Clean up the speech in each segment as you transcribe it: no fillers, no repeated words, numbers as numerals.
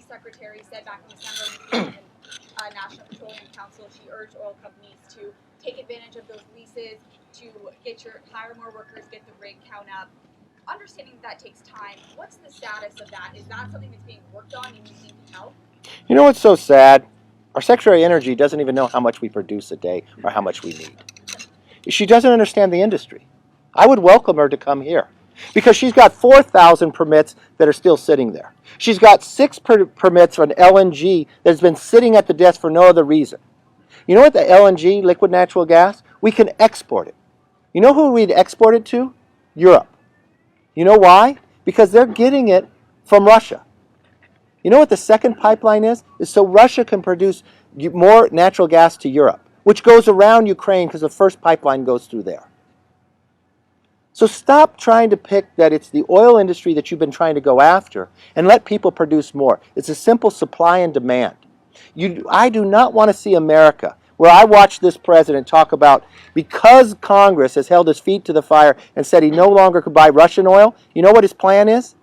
Secretary said back in December when the National Petroleum Council, she urged oil companies to take advantage of those leases to hire more workers, get the rig count up. Understanding that takes time, what's the status of that? Is that something that's being worked on and you think can help? You know what's so sad? Our Secretary of Energy doesn't even know how much we produce a day or how much we need. She doesn't understand the industry. I would welcome her to come here because she's got 4,000 permits that are still sitting there. She's got 6 permits on LNG that's been sitting at the desk for no other reason. You know what the LNG, liquid natural gas? We can export it. You know who we'd export it to? Europe. You know why? Because they're getting it from Russia. You know what the second pipeline is? Is so Russia can produce more natural gas to Europe, which goes around Ukraine because the first pipeline goes through there. So stop trying to pick that it's the oil industry that you've been trying to go after and let people produce more. It's a simple supply and demand. I do not want to see America where I watched this president talk about because Congress has held his feet to the fire and said he no longer could buy Russian oil, you know what his plan is?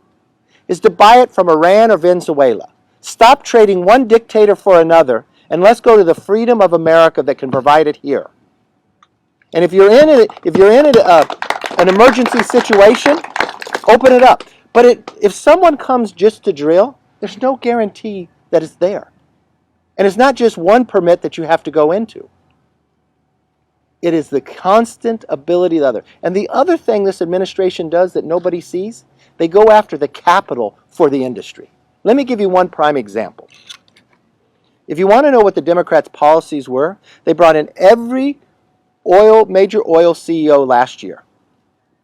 Is to buy it from Iran or Venezuela. Stop trading one dictator for another and let's go to the freedom of America that can provide it here. And if you're in an emergency situation, open it up. But if someone comes just to drill, there's no guarantee that it's there. And it's not just one permit that you have to go into. It is the constant ability of the other. And the other thing this administration does that nobody sees, they go after the capital for the industry. Let me give you one prime example. If you want to know what the Democrats' policies were, they brought in every major oil CEO last year.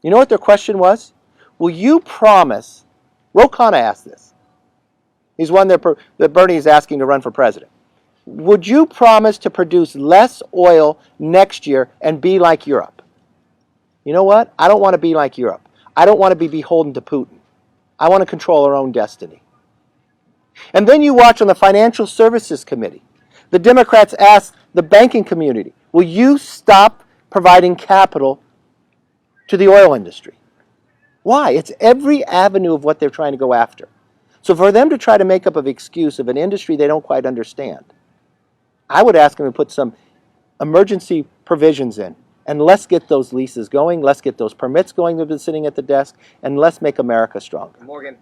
You know what their question was? Will you promise, Ro Khanna asked this. He's one that Bernie is asking to run for president. Would you promise to produce less oil next year and be like Europe? You know what? I don't want to be like Europe. I don't want to be beholden to Putin. I want to control our own destiny. And then you watch on the Financial Services Committee. The Democrats asked the banking community, will you stop providing capital to the oil industry? Why? It's every avenue of what they're trying to go after. So for them to try to make up an excuse of an industry they don't quite understand, I would ask them to put some emergency provisions in. And let's get those leases going. Let's get those permits going that have been sitting at the desk. And let's make America stronger. Morgan.